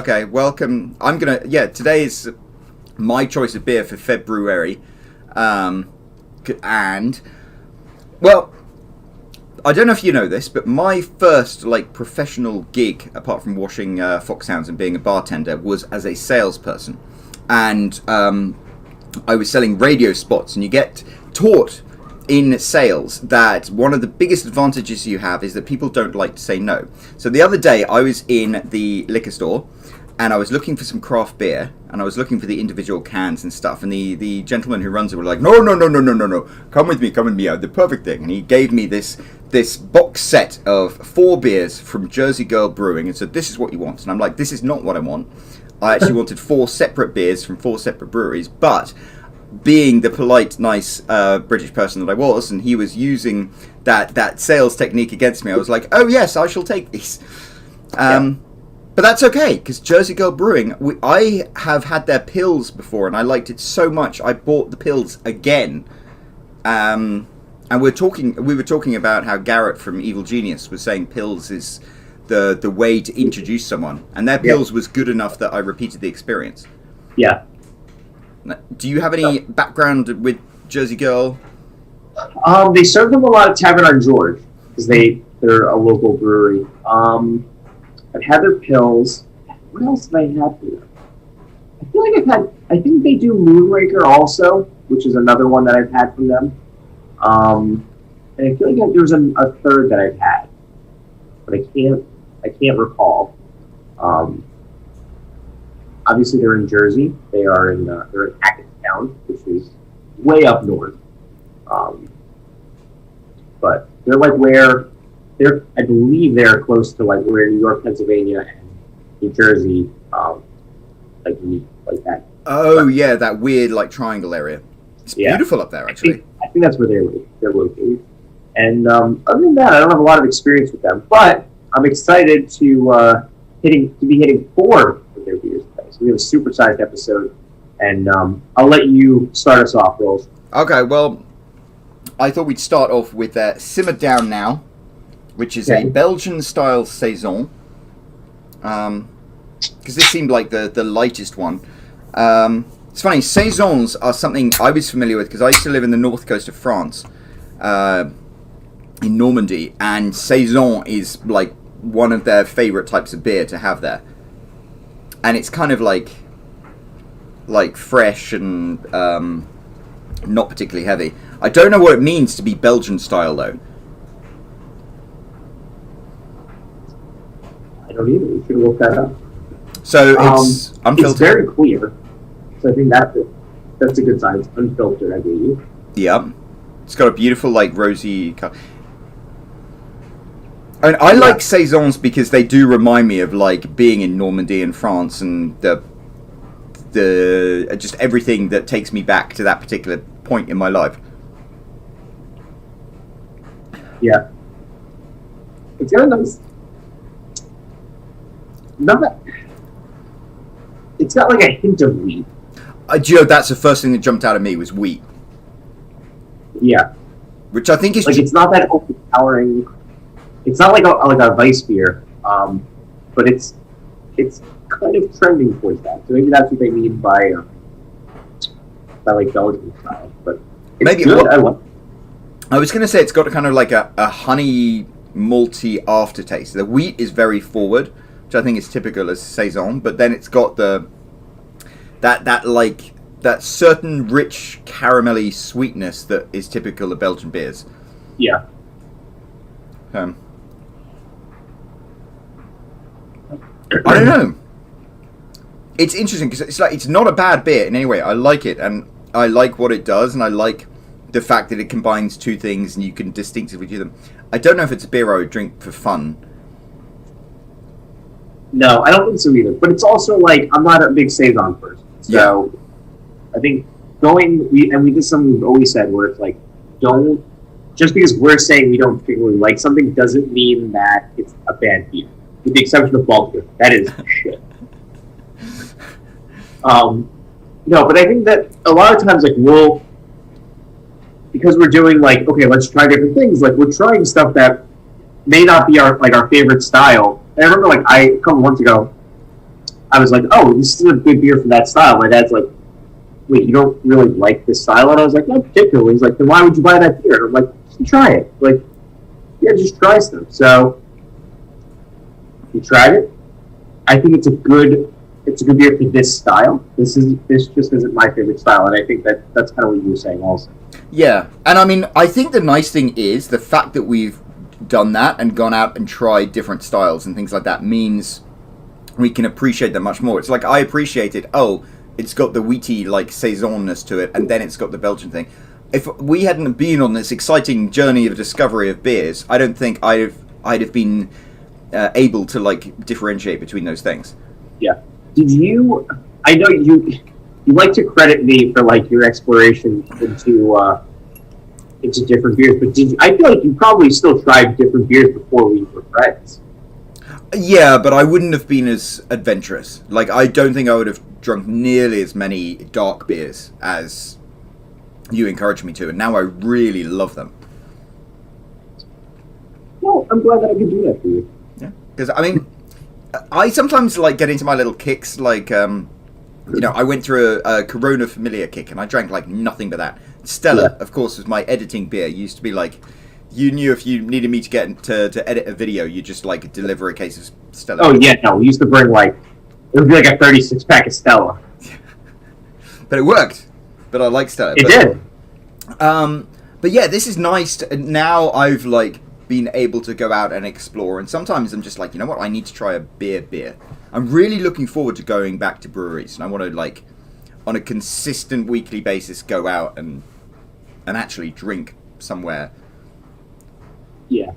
Okay, welcome. Today is my choice of beer for Fe-Brew-Ary. And, well, I don't know if you know this, but my first, professional gig, apart from washing foxhounds and being a bartender, was as a salesperson. And I was selling radio spots, and you get taught in sales that one of the biggest advantages you have is that people don't like to say no. So the other day I was in the liquor store and I was looking for some craft beer and I was looking for the individual cans and stuff, and the gentleman who runs it was like, no, come with me, the perfect thing. And he gave me this box set of 4 beers from Jersey Girl Brewing and said, this is what you want. And I'm like, this is not what I want. I actually wanted 4 separate beers from 4 separate breweries, but being the polite, nice British person that I was, and he was using that sales technique against me, I was like, oh yes, I shall take these. But that's okay, because Jersey Girl Brewing, I have had their pills before, and I liked it so much, I bought the pills again. And we were talking about how Garrett from Evil Genius was saying pills is the way to introduce someone, and their pills was good enough that I repeated the experience. Yeah. Do you have any background with Jersey Girl? They serve them a lot at Tavern on George because they're a local brewery. I've had their pills. What else have I had for them? I feel like I think they do Moonraker also, which is another one that I've had from them. And I feel like there was a third that I've had, but I can't recall. Obviously, they're in Jersey. They're in Hackettstown, which is way up north. But they're I believe they're close to where New York, Pennsylvania, and New Jersey, meet like that. Oh yeah, that weird triangle area. It's beautiful up there, actually. I think that's where they're located. And other than that, I don't have a lot of experience with them, but I'm excited to be hitting 4 of their beers today. So we have a supersized episode, and I'll let you start us off, Rolls. Okay, well, I thought we'd start off with Simmer Down Now, which is a Belgian-style Saison. Because this seemed like the lightest one. It's funny, Saisons are something I was familiar with because I used to live in the north coast of France, in Normandy, and Saison is one of their favourite types of beer to have there. And it's kind of like fresh and not particularly heavy. I don't know what it means to be Belgian style though. I don't either. We should look that up. So it's unfiltered. It's very clear. So I think that's a good sign. It's unfiltered, I believe. Yeah. It's got a beautiful rosy color. And I like Saisons because they do remind me of being in Normandy and France and the just everything that takes me back to that particular point in my life. Yeah. It's got a nice. It's got a hint of wheat. That's the first thing that jumped out at me was wheat. Yeah. Which I think is it's not that overpowering. It's not like a Weiss beer, but it's kind of trending towards that. So maybe that's what they mean by Belgian style. But it's maybe good. I love it. I was going to say it's got kind of a honey malty aftertaste. The wheat is very forward, which I think is typical as Saison, but then it's got that certain rich caramelly sweetness that is typical of Belgian beers. Yeah. I don't know. It's interesting because it's not a bad beer in any way. I like it, and I like what it does, and I like the fact that it combines 2 things and you can distinctively do them. I don't know if it's a beer I would drink for fun. No, I don't think so either. But it's also I'm not a big Saison person. So I think we did something we've always said where it's don't, just because we're saying we don't particularly like something doesn't mean that it's a bad beer. With the exception of Baltic. That is shit. No, but I think that a lot of times because we're doing okay, let's try different things, we're trying stuff that may not be our favorite style. And I remember a couple months ago I was like, oh, this is a good beer for that style. My dad's like, wait, you don't really like this style? And I was like, not particularly. He's like, then why would you buy that beer? And I'm like, just try it. Like, yeah, just try stuff. So he tried it. I think it's a good beer for this style. This just isn't my favorite style, and I think that's kind of what you were saying also. Yeah, and I mean, I think the nice thing is the fact that we've done that and gone out and tried different styles and things like that means we can appreciate them much more. It's like I appreciated, oh, it's got the wheaty like saisonness to it, and then it's got the Belgian thing. If we hadn't been on this exciting journey of discovery of beers, I don't think I'd have been able to like differentiate between those things. Yeah. Did you? I know you like to credit me for like your exploration into different beers, but I feel like you probably still tried different beers before we were friends. Yeah, but I wouldn't have been as adventurous. Like, I don't think I would have drunk nearly as many dark beers as you encouraged me to, and now I really love them. Well, I'm glad that I could do that for you. Yeah, because, I mean, I sometimes, like, get into my little kicks, like, I went through a Corona Familiar kick, and I drank, like, nothing but that. Stella, of course, was my editing beer. It used to be, like, you knew if you needed me to get to edit a video, you just, like, deliver a case of Stella. Oh, yeah, no, we used to bring, like, it would be like a 36-pack of Stella. But it worked. But I like Stella. It did. But yeah, this is nice. Now I've, like, been able to go out and explore, and sometimes I'm just like, you know what, I need to try a beer. I'm really looking forward to going back to breweries, and I want to, like, on a consistent weekly basis, go out and actually drink somewhere. Yeah.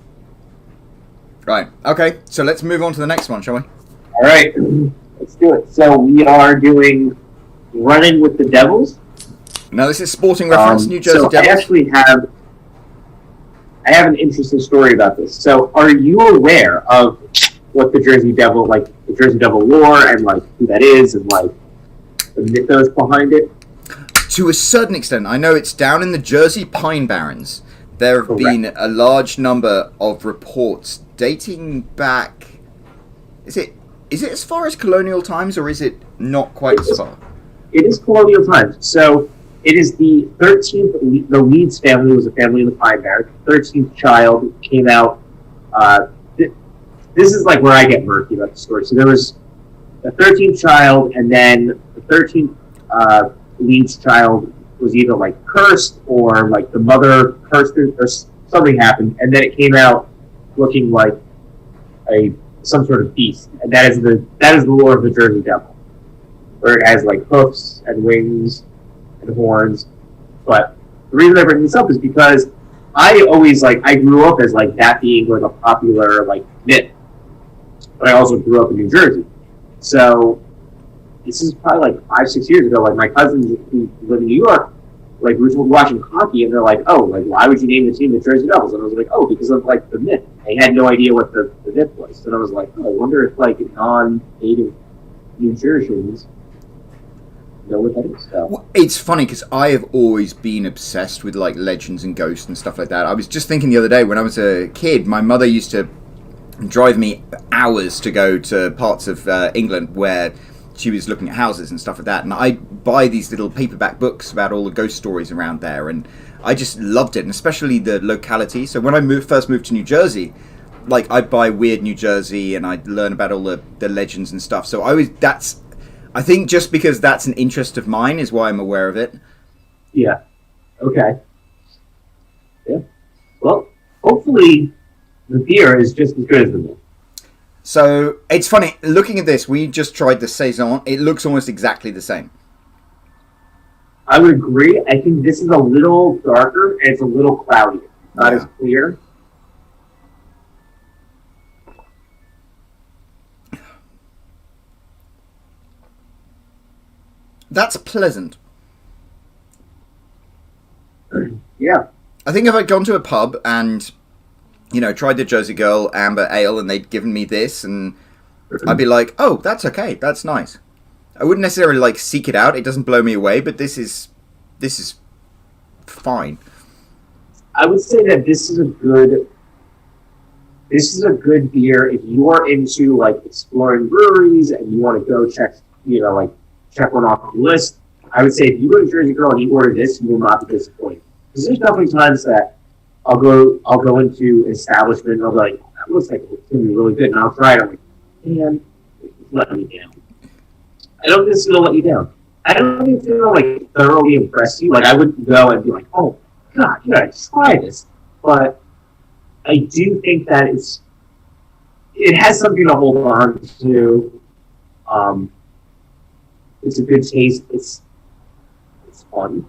Right. Okay. So let's move on to the next one, shall we? All right. Let's do it. So we are doing Running with the Devils. Now this is Sporting Reference, New Jersey Devils. I actually have an interesting story about this. So are you aware of what the Jersey Devil lore and like who that is and like the mythos behind it? To a certain extent, I know it's down in the Jersey Pine Barrens. There have been a large number of reports dating back. Is it as far as colonial times, or is it not quite as far? It is colonial times. So it is the 13th. The Leeds family was a family in the Pine Barrens. The 13th child came out. This is like where I get murky about the story. So there was a 13th child, and then the 13th Leeds child was either like cursed or like the mother cursed it or something happened, and then it came out looking like some sort of beast, and that is the lore of the Jersey Devil, where it has like hoofs and wings and horns. But the reason I bring this up is because I grew up as like that being like a popular like myth, but I also grew up in New Jersey, so this is probably like 5-6 years ago. Like my cousins who live in New York, like we were watching hockey, and they're like, "Oh, like why would you name the team the Jersey Devils?" And I was like, "Oh, because of like the myth." They had no idea what the myth was, and I was like, "Oh, I wonder if like non-native New Jerseyans know what that is." So. Well, it's funny because I have always been obsessed with like legends and ghosts and stuff like that. I was just thinking the other day when I was a kid, my mother used to drive me hours to go to parts of England where she was looking at houses and stuff like that, and I'd buy these little paperback books about all the ghost stories around there, and I just loved it, and especially the locality. So when I first moved to New Jersey, like I'd buy Weird New Jersey, and I'd learn about all the legends and stuff. So I think just because that's an interest of mine is why I'm aware of it. Yeah. Okay. Yeah. Well, hopefully the beer is just as good as the beer. So, it's funny, looking at this, we just tried the Saison. It looks almost exactly the same. I would agree. I think this is a little darker, and it's a little cloudier. Not as clear. That's pleasant. Yeah. I think if I'd gone to a pub and, tried the Jersey Girl Amber Ale and they'd given me this, and I'd be like, oh, that's okay, that's nice. I wouldn't necessarily, like, seek it out. It doesn't blow me away, but this is fine. I would say that this is this is a good beer if you are into like exploring breweries and you want to go check, like check one off the list. I would say if you go to Jersey Girl and you order this, you will not be disappointed. Because there's definitely times that I'll go into an establishment and I'll be like, that looks like it's gonna be really good, and I'll try it. I'm like, man, it's letting me down. I don't think it's gonna let you down. I don't think it's gonna like thoroughly impress you. Like I wouldn't go and be like, oh God, you gotta try this. But I do think that it has something to hold on to. It's a good taste. It's fun.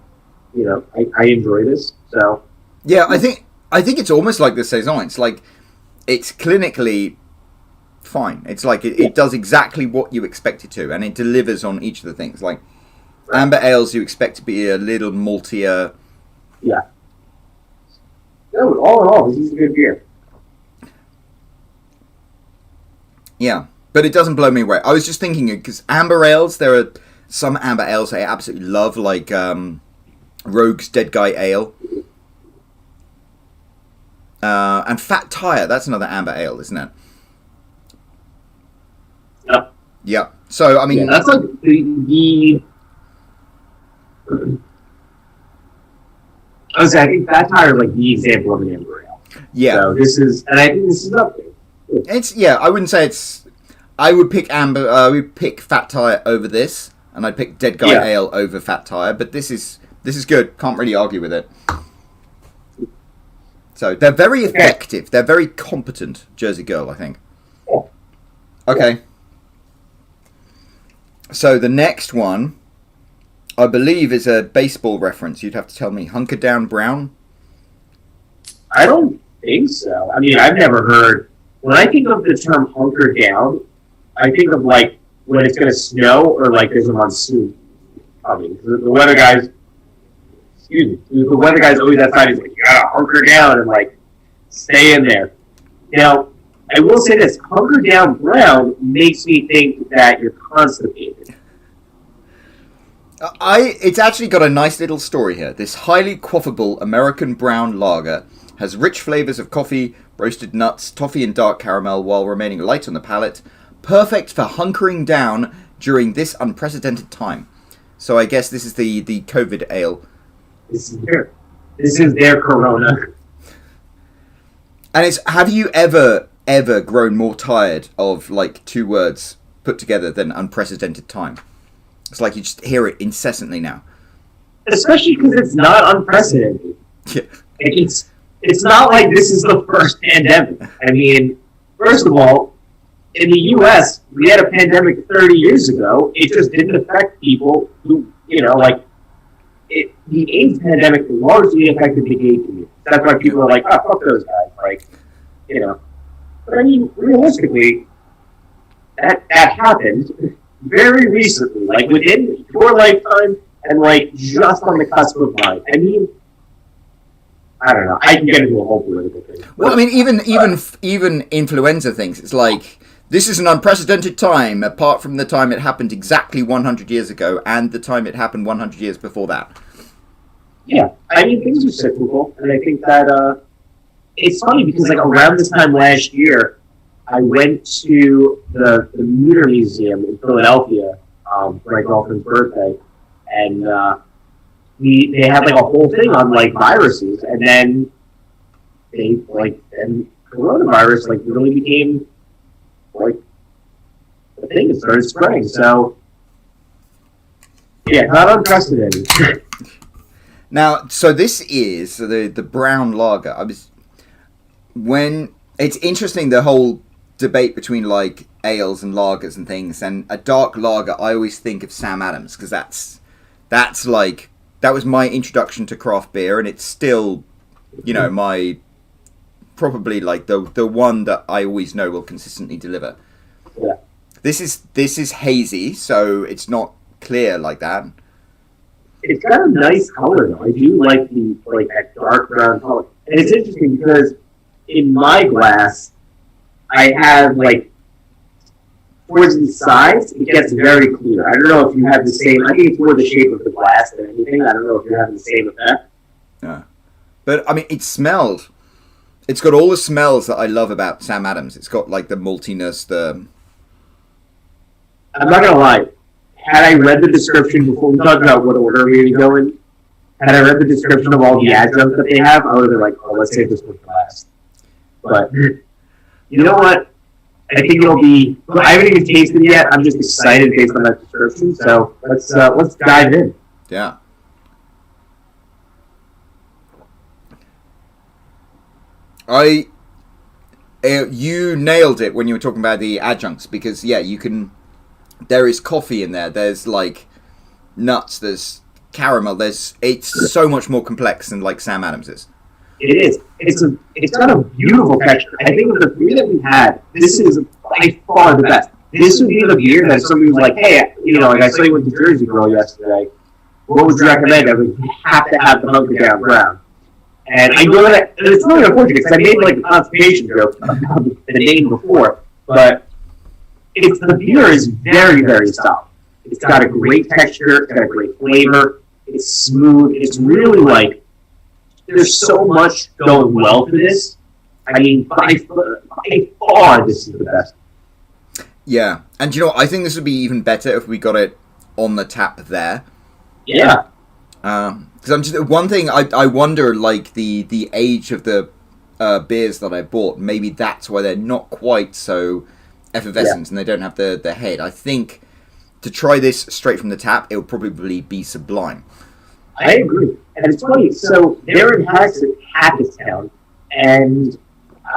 I enjoy this. So yeah, I think it's almost like the saison. It's like it's clinically fine. It's like it does exactly what you expect it to, and it delivers on each of the things. Like amber ales, you expect to be a little maltier. Yeah. No, all in all, this is a good beer. Yeah, but it doesn't blow me away. I was just thinking, because amber ales, there are some amber ales I absolutely love, like Rogue's Dead Guy Ale. And Fat Tire, that's another amber ale, isn't it? Yep. Yeah. So, I mean... Yeah, that's like I think Fat Tire is like the example of an amber ale. Yeah. So this is, and I think this is up there. I wouldn't say it's... I would pick pick Fat Tire over this, and I'd pick Dead Guy Ale over Fat Tire, but this is good. Can't really argue with it. So, they're very effective. They're very competent, Jersey Girl, I think. Yeah. Okay. So, the next one, I believe, is a baseball reference. You'd have to tell me. Hunker Down Brown? I don't think so. I mean, I've never heard... When I think of the term hunker down, I think of like when it's going to snow or like there's a monsoon coming. The weather guys, the weather guys always outside. He's like, you gotta hunker down and like stay in there. Now, I will say this: hunker down brown makes me think that you're constipated. It's actually got a nice little story here. This highly quaffable American brown lager has rich flavors of coffee, roasted nuts, toffee, and dark caramel while remaining light on the palate. Perfect for hunkering down during this unprecedented time. So I guess this is the COVID ale. This is their Corona. And have you ever grown more tired of like two words put together than unprecedented time? It's like you just hear it incessantly now. Especially because it's not unprecedented. Yeah. It's not like this is the first pandemic. I mean, first of all, in the U.S., we had a pandemic 30 years ago. It just didn't affect people who, the AIDS pandemic largely affected the gay community. That's why people are like, oh, fuck those guys. Like, But I mean, realistically, that happened very recently, like within your lifetime and like just on the cusp of mine. I mean, I don't know. I can get into a whole political thing. Well, I mean, even influenza things. It's like this is an unprecedented time, apart from the time it happened exactly 100 years ago, and the time it happened 100 years before that. Yeah, I mean, things are cyclical, and I think that it's funny because like around this time last year, I went to the Mutter Museum in Philadelphia for my girlfriend's birthday, and they had like a whole thing on like viruses, and then coronavirus like really became like the thing that started spreading. So yeah, not unprecedented. Now, so this is the brown lager. It's interesting, the whole debate between like ales and lagers and things, and a dark lager. I always think of Sam Adams because that's like. That was my introduction to craft beer, and it's still, my probably like the one that I always know will consistently deliver. Yeah. This is hazy, so it's not clear like that. It's got a nice color though. I do like that dark brown color, and it's interesting because in my glass, I have like towards the sides, it gets very clear. I don't know if you have the same. I think it's more the shape of the glass than anything. I don't know if you're having the same effect. Yeah, but I mean, it smelled. It's got all the smells that I love about Sam Adams. It's got like the maltiness, the... I'm not gonna lie. Had I read the description before we talked about what order we would go in, had I read the description of all the adjuncts that they have, I would have been like, oh, let's save this one for last. But you know what? I think it'll be. I haven't even tasted it yet. I'm just excited based on that description. So let's dive in. Yeah. You nailed it when you were talking about the adjuncts, because you can. There is coffee in there. There's like nuts. There's caramel. It's so much more complex than like Sam Adams is. It is. It's got a beautiful texture. I think of the beer that we had, this is by far the best. This would be the beer that somebody was like, hey, like I saw you went to Jersey Girl yesterday. What would you recommend? I would have to have the Hunker Down Brown. And I know that, and it's really unfortunate because I made like a constipation joke about the name before, but the beer is very, very solid. It's got a great texture, it's got a great flavor, it's smooth, it's really like, there's so much going well for this. I mean, by far, this is the best. Yeah, and I think this would be even better if we got it on the tap there. Yeah. Because I'm just one thing I wonder, like the age of the beers that I bought. Maybe that's why they're not quite so effervescent and they don't have the head. I think to try this straight from the tap, it would probably be sublime. I agree. And it's funny, so they're in Hackettstown, and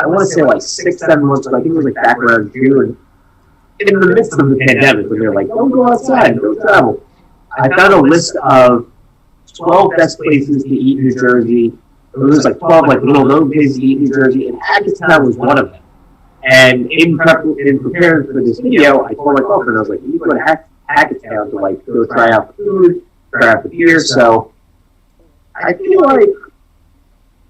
I want to say like 6-7 months ago, I think it was like back around June, in the midst of the pandemic, when they're like, don't go outside, don't travel. I found a list of 12 best places to eat in New Jersey. It was like 12 like little known places to eat in New Jersey, and Hackettstown was one of them. And in preparing for this video, I told my girlfriend, I was like, you go to Hackettstown to like go try out the food, try out the beer. So I feel like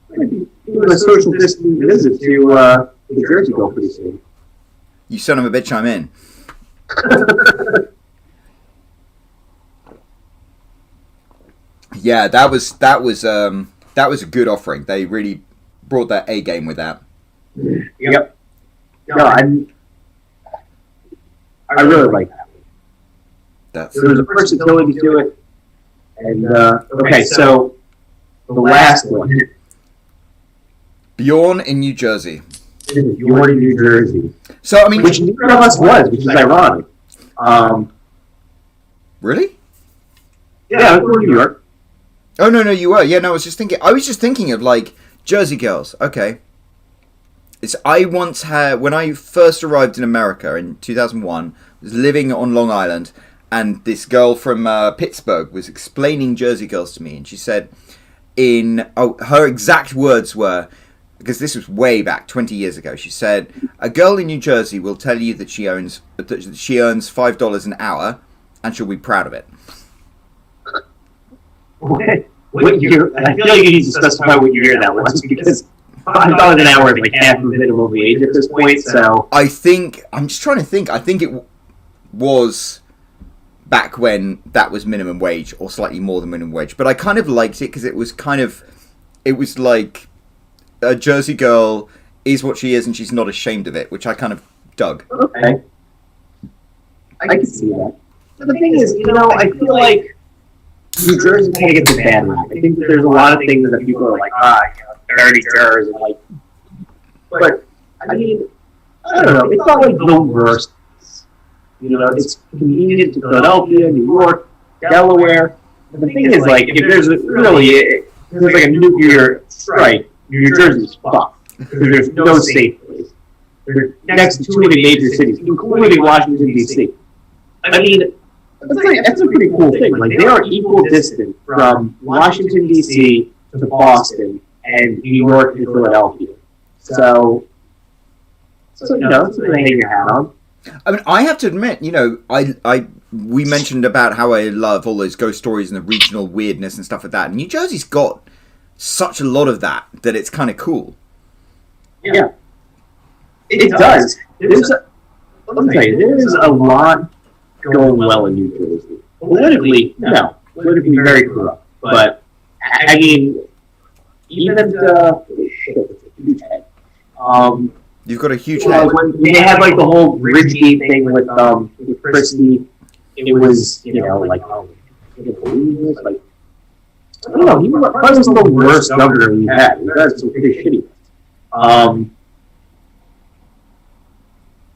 I'm going to be doing a social distance visit to New Jersey Girl pretty soon. You son of a bitch, I'm in. Yeah, that was a good offering. They really brought that A game with that. Yep. No, I really like that. There was a versatility to it. And okay, so the last one. Bjorn in New Jersey. Bjorn in New Jersey. So I mean, which neither of us was, which is ironic. Really? Yeah, I was from New York. Oh no, you were. Yeah, no, I was just thinking of like Jersey Girls. Okay. I once had, when I first arrived in America in 2001, was living on Long Island, and this girl from Pittsburgh was explaining Jersey Girls to me, and she said, her exact words were, because this was way back 20 years ago, she said, a girl in New Jersey will tell you that she earns $5 an hour, and she'll be proud of it. What year? I feel like you need to specify what year that was, because $5 an hour is like half of minimum wage at this point. So I'm just trying to think. I think it was back when that was minimum wage or slightly more than minimum wage. But I kind of liked it because it was like a Jersey girl is what she is and she's not ashamed of it, which I kind of dug. Okay, I can see that. But the thing is, I feel like New Jersey kind of gets a bad rap. I think that there's a lot of things that people are like, dirty Jersey, like. But I mean, I don't know. It's not like the worst. It's convenient to Philadelphia, New York, Delaware. And the thing is, like, if there's like a nuclear strike, New Jersey's fucked because there's no safe place. They're next to too many major cities, including Washington D.C. I mean, that's a pretty cool thing. Like, they are equal distance from Washington D.C. to Boston and New York to Philadelphia. So it's something to hang your hat on. I mean, I have to admit, we mentioned about how I love all those ghost stories and the regional weirdness and stuff like that. And New Jersey's got such a lot of that it's kind of cool. Yeah, it does. Let me tell you, there's a lot going well in New Jersey. Politically, no. Politically very corrupt. But, I mean, even at You've got a huge Well, head. when they had like the whole Ridgegate thing with Christie, it was like I can't believe this. Like I don't know, he probably wasn't the worst governor we had. We had some pretty shitty ones.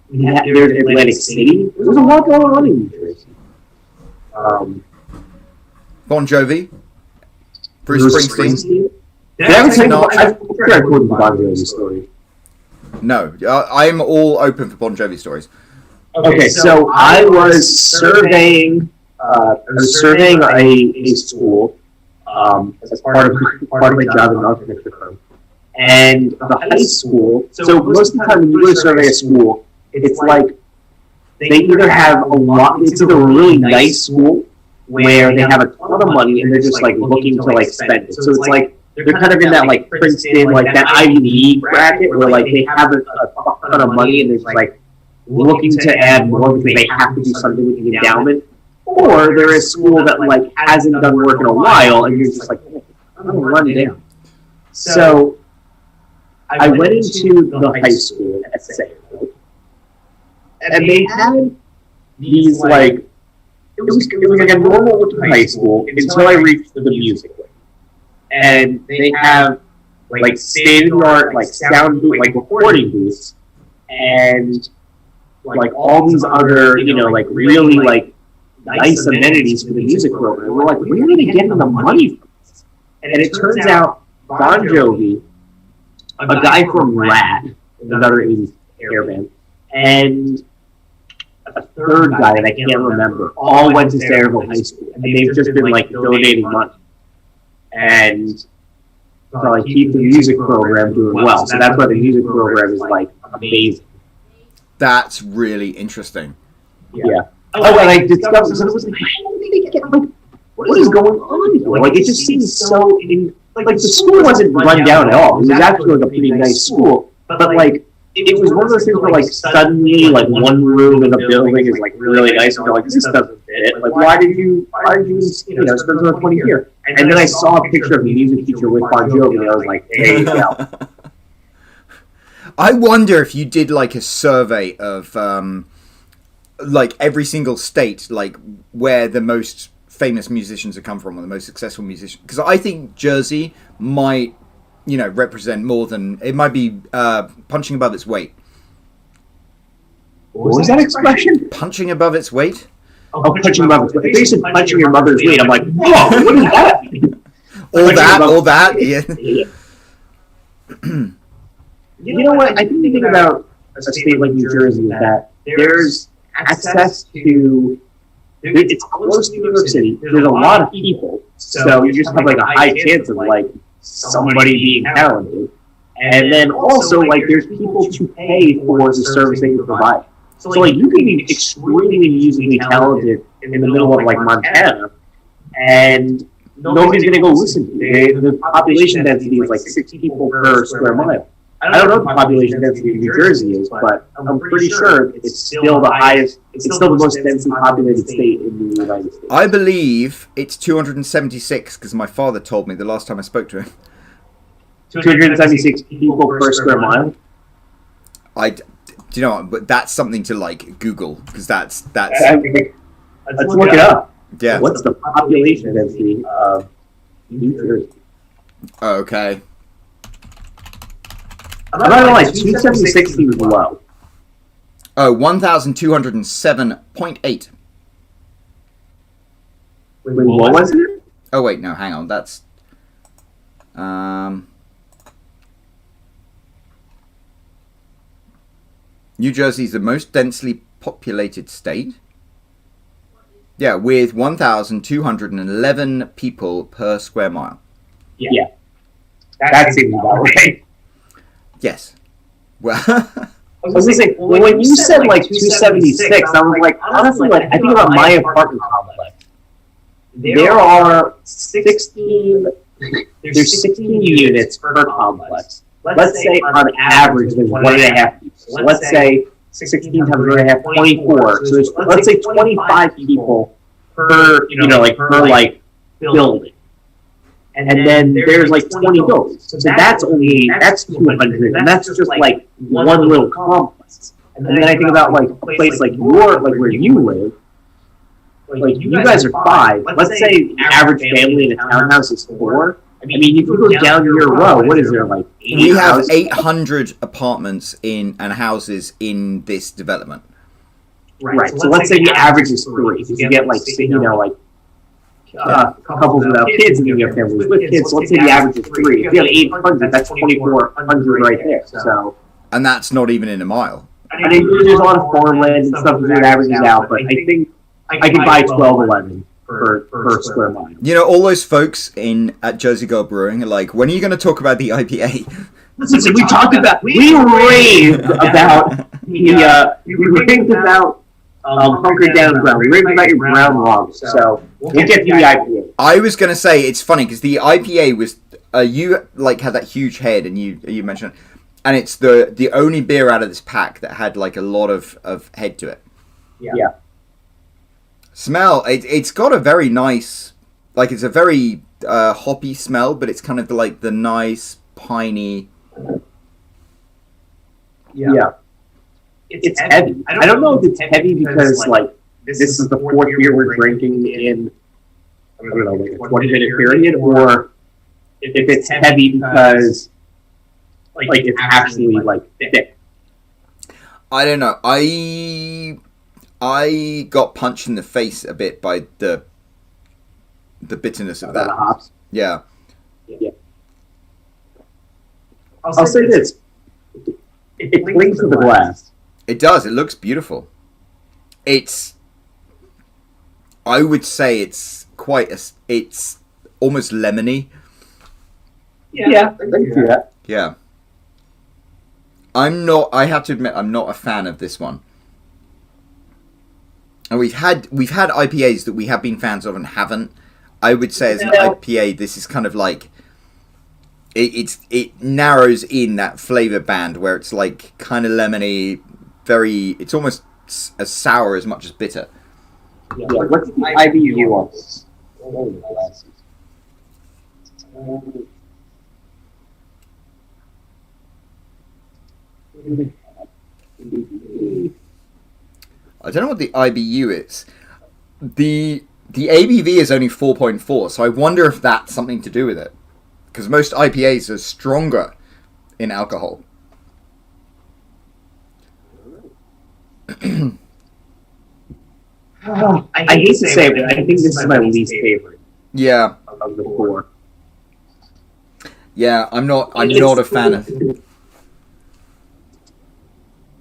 There's Atlantic City. There's a lot going on in New Jersey. Bon Jovi, Bruce Springsteen. I'm sure I told you Bon Jovi story. No, I'm all open for Bon Jovi stories. Okay, so I was surveying a school as part of my job in an architecture firm, and the high school. So most of the time when you go to survey a school, it's like they either have a lot. It's either a really nice school where they have a ton of money and they're just like looking to like spend it. So it's like they're kind of in that like Princeton, like that Ivy League bracket where like they have a ton of money and they're just like looking to add more because they have to do something with the endowment. Or they're a school that like hasn't done work in a while and you're just like, I'm gonna run it down. So I went into the high school at Salem, and they had these like it was like a normal looking high school until I reached the music wing. And they have like state of the art like sound booth, like recording booths, and like all these other like really like nice amenities for the music program. We're like, where are they getting the money from this? And it turns out Bon Jovi, a guy from Rad, another 80s hair band, and a third guy that I can't remember, all went to Sayreville High School, and they've just been like donating money and to like keep the music program doing well. So that's why the music program is like amazing. That's really interesting. Yeah. Oh, and I discovered, so it was like, how did they get, like, what is going on here? Like, it just seems so, like, the school wasn't run down at all. It was actually, like, a pretty nice school. But, like, it was one of those things where, like, suddenly, like, one room in the building is, like, really nice. And you're like, this doesn't fit. Like, why did you spend another 20 here? And then I saw a picture of the music teacher with Bon Jovi, and I was like, there you go. I wonder if you did, like, a survey of, like every single state, like where the most famous musicians have come from, or the most successful musicians. Because I think Jersey might, represent more than it might be punching above its weight. What was that expression? Punching above its weight. Oh, punching above its weight. If they said punching your mother's weight, I'm like, whoa, what is that? all that, yeah. You know what? I think the thing about a state like New Jersey is that there's access to, it's close to New York City, there's a lot of people, so you just have like a high chance of like somebody being talented, and then also like there's people to pay for the service that you provide. So like you can be extremely musically talented in the middle of like Montana, and nobody's gonna go listen to you. The population density is like 6 people per square mile. I don't know what the population density of New Jersey is, but I'm pretty sure it's still the highest, it's still the most densely populated state in the United States. I believe it's 276, because my father told me the last time I spoke to him. 276 people per square mile? Do you know what? But that's something to, like, Google, because that's... Let's look it up. Yeah. What's the population density of New Jersey? Okay. I'm not gonna lie, 276 seems low. Oh, 1,207.8. Wait, what was it? Oh, wait, no, hang on. That's... New Jersey is the most densely populated state. Yeah, with 1,211 people per square mile. Yeah. That seems about right. Yes. Well... I was gonna say, when you said like 276, I was like, honestly, like I think about my apartment complex. There are 16. There's 16 units per complex. Let's say on average there's 1.5 people. So let's say 16 times 1.5, 24. So there's, let's say 25 people per per building. and then there's like 20 goes. So that's 200, and that's just like one little complex. And then I think about like a place like where you live. Like you guys are 5. Let's say the average family in a townhouse is 4. I mean, if you go down your row, what is there, like 80 We have houses? 800 apartments and houses in this development. Right. So let's say the average is 3. Because you get like couples without kids, and you have families with kids. So let's say the average is 3. If you have 800, that's 2,400 right there. So, And that's not even in a mile. I mean, there's a lot of farmland and stuff that averages out, but I think I could buy 12-11 per square mile. You know, all those folks at Jersey Girl Brewing are like, when are you going to talk about the IPA? Listen, we raved about Hunker Down Brown. We raved about your brown lager. So we'll get to the IPA. I was going to say, it's funny, because the IPA was, you like had that huge head, and you mentioned it, and it's the only beer out of this pack that had like a lot of head to it. Yeah. Smell, it's got a very nice, like it's a very hoppy smell, but it's kind of like the nice piney. Yeah. It's heavy. I don't know if it's heavy because like this is the 4th beer we're drinking in, I don't know, like a 20-minute period, or if it's heavy because like it's actually like thick. I don't know. I got punched in the face a bit by the bitterness of that. The hops. Yeah. I'll say this. It clings to the glass. It does. It looks beautiful. I would say it's it's almost lemony. Yeah, I can see that. Yeah. I have to admit, I'm not a fan of this one. And we've had IPAs that we have been fans of and haven't. I would say as an IPA, this is kind of like it narrows in that flavor band where it's like kind of lemony, it's almost as sour as much as bitter. Yeah. What's the IBU on this? I don't know what the IBU is. The ABV is only 4.4, so I wonder if that's something to do with it. Because most IPAs are stronger in alcohol. I hate to say it, but I think this is my least favorite. Yeah. Of the 4. Yeah, I'm not a fan of it.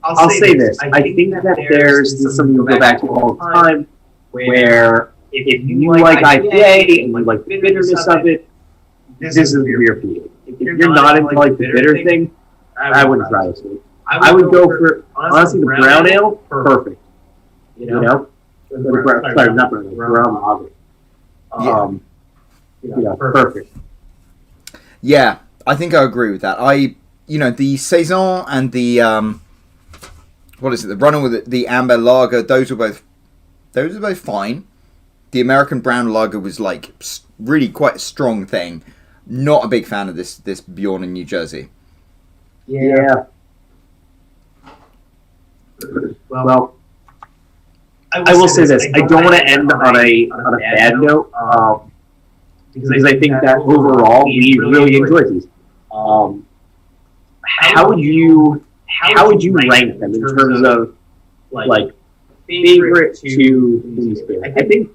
I'll say this. I think that this is something we go back to all the time, where if you like IPA and you like the bitterness of it, this is the beer for you. If you're not into like the bitter thing, I wouldn't try this one. I would go for, honestly, the brown ale, perfect. You know? Sorry, not brown ale, brown lager. Perfect. Yeah, I think I agree with that. The Saison and the the Runner with the Amber Lager, those are both fine. The American Brown Lager was like really quite a strong thing. Not a big fan of this Bjorn in New Jersey. Yeah. Well, I will say this. I don't want to end on a bad note, because I think that overall we really enjoyed these. How would you rank them in terms of like favorite to least favorite? I think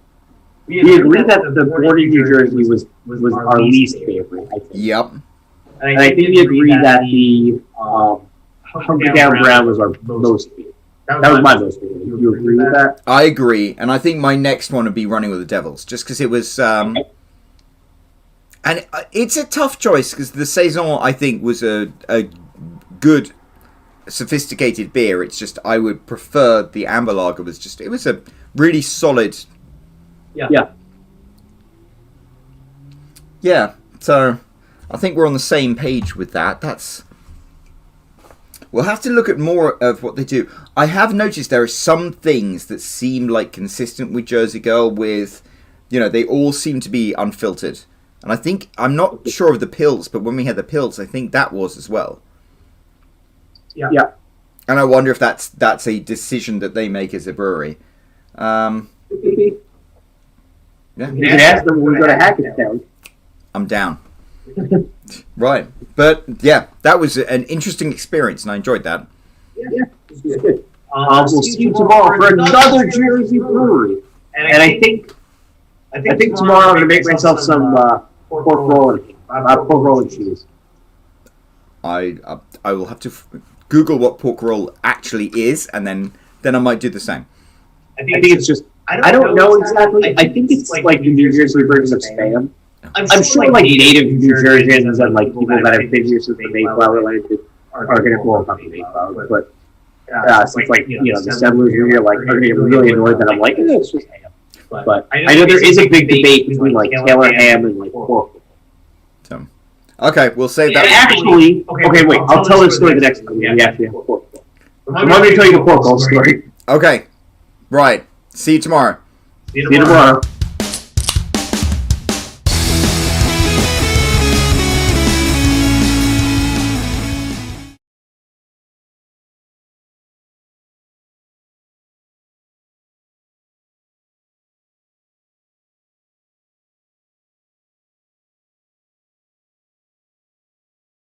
we agree that the Born in New Jersey was our least favorite. I think. Yep. And I think we agree that the Hunker Down Brown was our most favorite. That was my most favorite. Do you agree with that? I agree, and I think my next one would be Running with the Devils, just because it was. And it's a tough choice because the Saison, I think, was a good, sophisticated beer. It's just I would prefer the Amber Lager. It was a really solid. Yeah. So I think we're on the same page with that. We'll have to look at more of what they do. I have noticed there are some things that seem like consistent with Jersey Girl. With, they all seem to be unfiltered. And I think, I'm not sure of the pills, but when we had the pills, I think that was as well. Yeah. And I wonder if that's a decision that they make as a brewery. Yeah. You can ask them when we go to Hackettstown. I'm down. Right. But, yeah, that was an interesting experience, and I enjoyed that. Yeah. Good. We'll see you tomorrow for another Jersey brewery. And I think tomorrow I'm going to make myself some pork roll cheese. I will have to Google what pork roll actually is, and then I might do the same. I think it's just, I don't know exactly. I think it's like the New Jersey version of Spam. I'm sure like native New Jerseyans and like people that have been here since the Mayflower land are going to call it the Mayflower. But since like, the settlers here like are going to get really annoyed that I'm like, it's just ham. But I know there is a big debate between like Taylor ham and like pork. So, okay, we'll save that. Actually, okay, wait. I'll tell this story the next time. We actually have a pork roll. I'm going to tell you the pork roll story. Okay, right. See you tomorrow. See you tomorrow.